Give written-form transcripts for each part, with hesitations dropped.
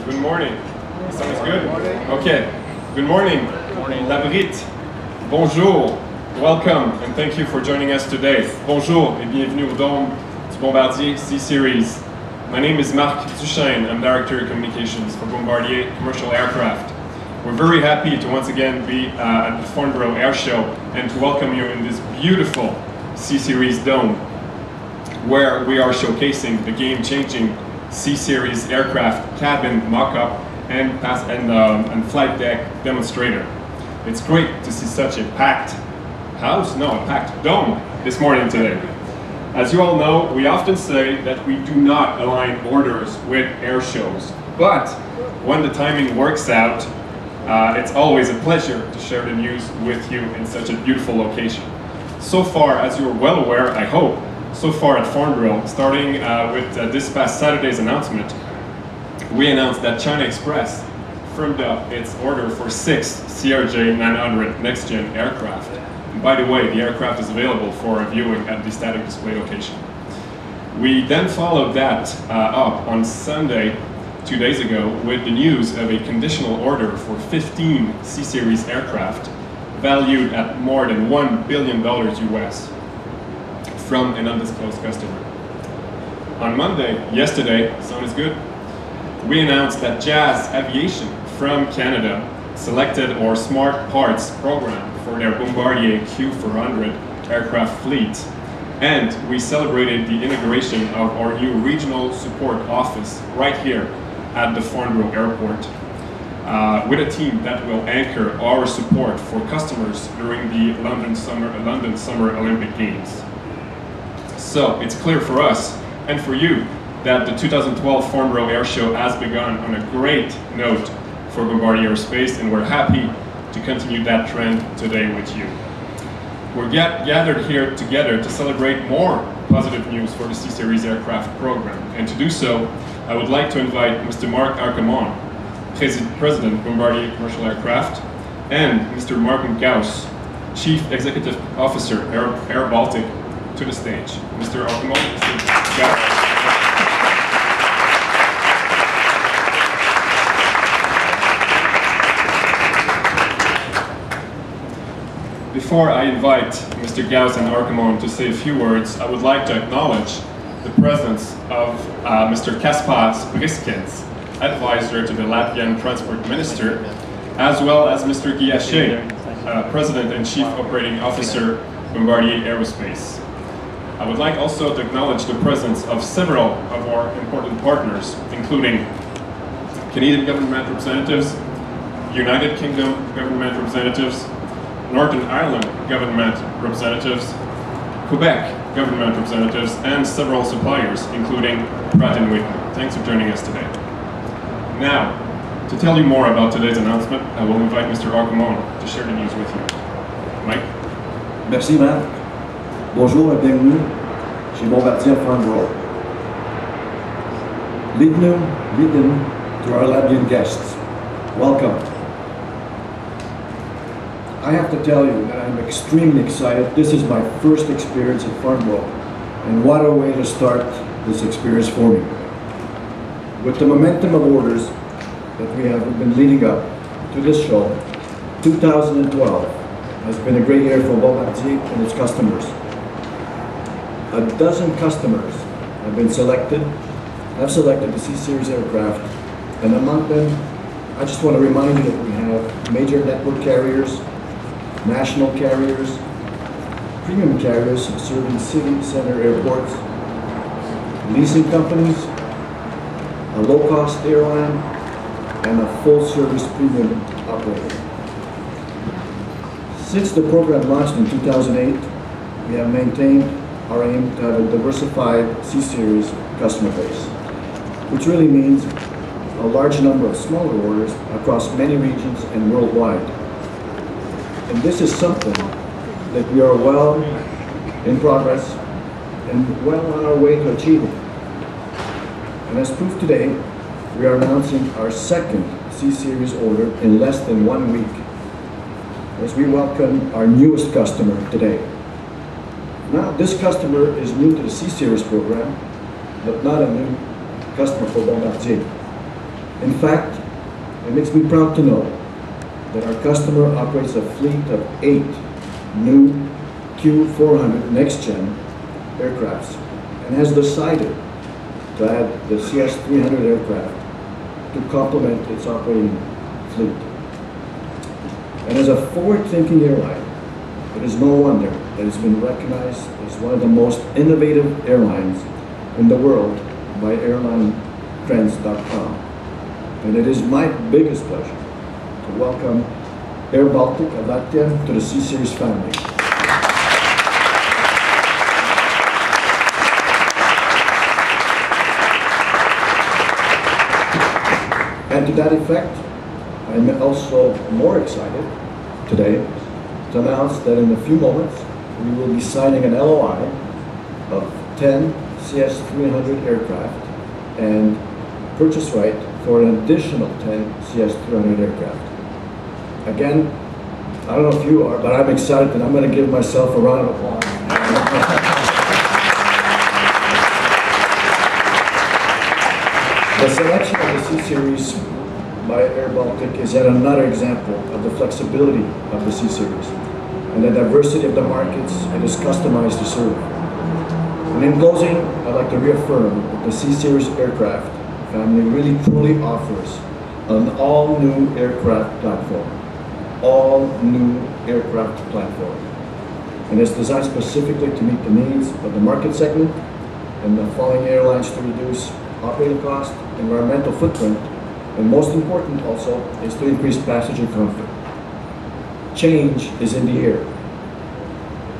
Good morning. Sounds good? Okay. Good morning. Labrit. Bonjour. Welcome and thank you for joining us today. Bonjour et bienvenue au dôme du Bombardier CSeries. My name is Marc Duchesne. I'm Director of Communications for Bombardier Commercial Aircraft. We're very happy to once again be at the Farnborough Air Show and to welcome you in this beautiful CSeries dome, where we are showcasing the game-changing CSeries aircraft cabin mock-up and flight deck demonstrator. It's great to see such a packed house, no, a packed dome this morning today. As you all know, we often say that we do not align orders with air shows, but when the timing works out, it's always a pleasure to share the news with you in such a beautiful location. So far, as you're well aware, I hope, so far at Farnborough, starting with this past Saturday's announcement, we announced that China Express firmed up its order for 6 CRJ-900 next-gen aircraft. And by the way, the aircraft is available for viewing at the static display location. We then followed that up on Sunday, 2 days ago, with the news of a conditional order for 15 CSeries aircraft valued at more than $1 billion US from an undisclosed customer. On Monday, yesterday, sound is good, we announced that Jazz Aviation from Canada selected our Smart Parts program for their Bombardier Q400 aircraft fleet, and we celebrated the inauguration of our new regional support office right here at the Farnborough Airport, with a team that will anchor our support for customers during the London Summer Olympic Games. So it's clear for us and for you that the 2012 Farnborough Air Show has begun on a great note for Bombardier Aerospace, and we're happy to continue that trend today with you. We're gathered here together to celebrate more positive news for the CSeries aircraft program, and to do so, I would like to invite Mr. Marc Arcamon, President Bombardier Commercial Aircraft, and Mr. Martin Gauss, Chief Executive Officer, airBaltic, to the stage. Mr. Arcamon, Mr. Gauss. Before I invite Mr. Gauss and Arcamon to say a few words, I would like to acknowledge the presence of Mr. Kaspars Briskens, advisor to the Latvian Transport Minister, as well as Mr. Guillaché, President and Chief Operating Officer, Bombardier Aerospace. I would like also to acknowledge the presence of several of our important partners, including Canadian government representatives, United Kingdom government representatives, Northern Ireland government representatives, Quebec government representatives, and several suppliers, including Pratt & Whitney. Thanks for joining us today. Now, to tell you more about today's announcement, I will invite Mr. Arcamon to share the news with you. Mike? Merci, Marc. Bonjour et bienvenue chez Bombardier Farnborough. Lead to our Latvian guests. Welcome. I have to tell you that I'm extremely excited. This is my first experience at Farnborough, and what a way to start this experience for me. With the momentum of orders that we have been leading up to this show, 2012 has been a great year for Bombardier and its customers. A dozen customers have selected the CSeries aircraft, and among them, I just want to remind you that we have major network carriers, national carriers, premium carriers serving city center airports, leasing companies, a low-cost airline, and a full-service premium operator. Since the program launched in 2008, we have maintained our aim to have a diversified CSeries customer base, which really means a large number of smaller orders across many regions and worldwide. And this is something that we are well in progress and well on our way to achieving. And as proof today, we are announcing our second CSeries order in less than 1 week, as we welcome our newest customer today. Now, this customer is new to the CSeries program, but not a new customer for Bombardier. In fact, it makes me proud to know that our customer operates a fleet of 8 new Q400 next-gen aircrafts and has decided to add the CS300 aircraft to complement its operating fleet. And as a forward-thinking airline, it is no wonder that it's been recognized as one of the most innovative airlines in the world by airlinetrends.com. And it is my biggest pleasure to welcome airBaltic to the CSeries family. And to that effect, I'm also more excited today to announce that in a few moments we will be signing an LOI of 10 CS300 aircraft and purchase right for an additional 10 CS300 aircraft. Again, I don't know if you are, but I'm excited and I'm going to give myself a round of applause. The selection of the C-Series by airBaltic is yet another example of the flexibility of the C-Series and the diversity of the markets it is customized to serve. And in closing, I'd like to reaffirm that the C-Series aircraft family really truly offers an all-new aircraft platform. All-new aircraft platform. And it's designed specifically to meet the needs of the market segment and the following airlines to reduce operating cost, environmental footprint, and most important also is to increase passenger comfort. Change is in the air.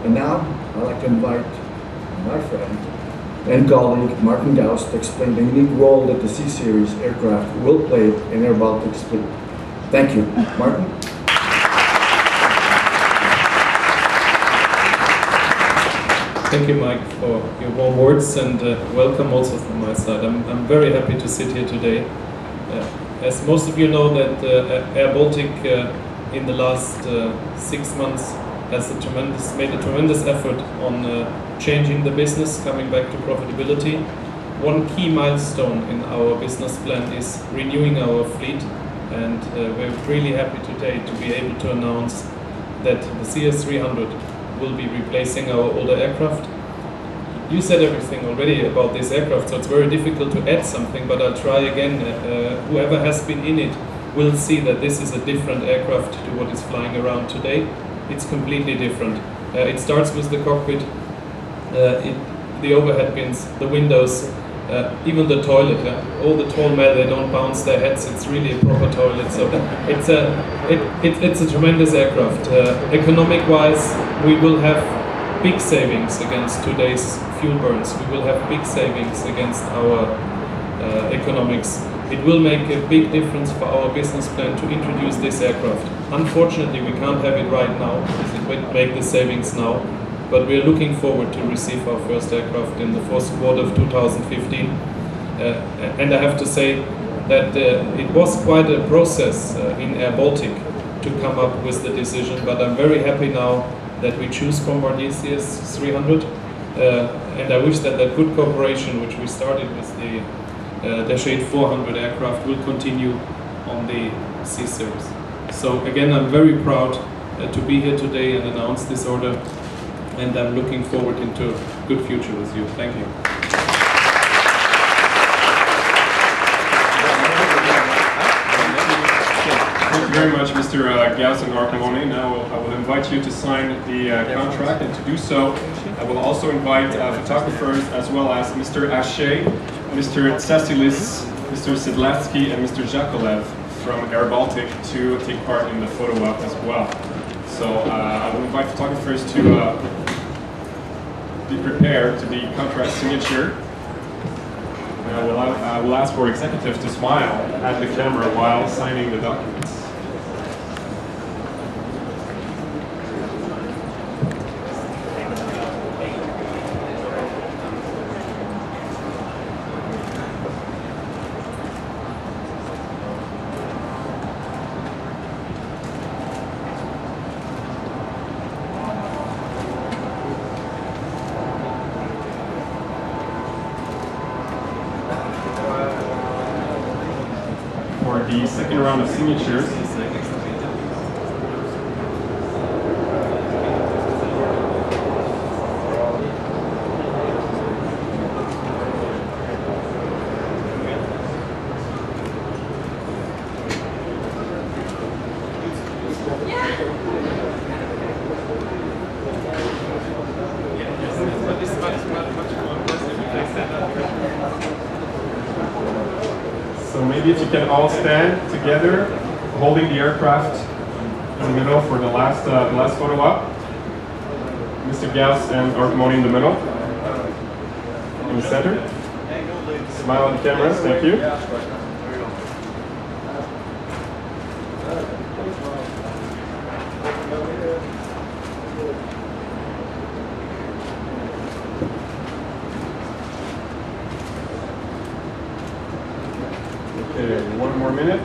And now I'd like to invite my friend and colleague Martin Gauss to explain the unique role that the C-Series aircraft will play in airBaltic's fleet. Thank you. Martin? Thank you, Mike, for your warm words, and welcome also from my side. I'm very happy to sit here today. As most of you know, that airBaltic in the last 6 months has made a tremendous effort on changing the business, coming back to profitability. One key milestone in our business plan is renewing our fleet, and we're really happy today to be able to announce that the CS300 will be replacing our older aircraft. You said everything already about this aircraft, so it's very difficult to add something, but I'll try again. Whoever has been in it will see that this is a different aircraft to what is flying around today. It's completely different. It starts with the cockpit, the overhead bins, the windows, even the toilet. All the tall men, they don't bounce their heads. It's really a proper toilet. So it's a tremendous aircraft. Economic-wise, we will have big savings against today's fuel burns. We will have big savings against our economics. It will make a big difference for our business plan to introduce this aircraft. Unfortunately, we can't have it right now, because it will make the savings now. But we are looking forward to receive our first aircraft in the fourth quarter of 2015. And I have to say that it was quite a process in airBaltic to come up with the decision, but I'm very happy now that we choose Bombardier CS300. And I wish that that good cooperation, which we started with the Dash 8-400 aircraft, will continue on the C-Series. So again, I'm very proud to be here today and announce this order, and I'm looking forward into a good future with you. Thank you. Thank you very much, Mr. Gauss and Marcolone. Now I will invite you to sign the contract, and to do so, I will also invite photographers as well as Mr. Haché, Mr. Tsasilis, Mr. Sidlavsky, and Mr. Jakolev from airBaltic to take part in the photo op as well. So I will invite photographers to be prepared to the contract signature. And I will ask for executives to smile at the camera while signing the documents. for the second round of signatures. So maybe if you can all stand together, holding the aircraft in the middle for the last photo op. Mr. Gauss and Archimoni in the middle. In the center. Smile at the cameras, thank you. Okay, one more minute.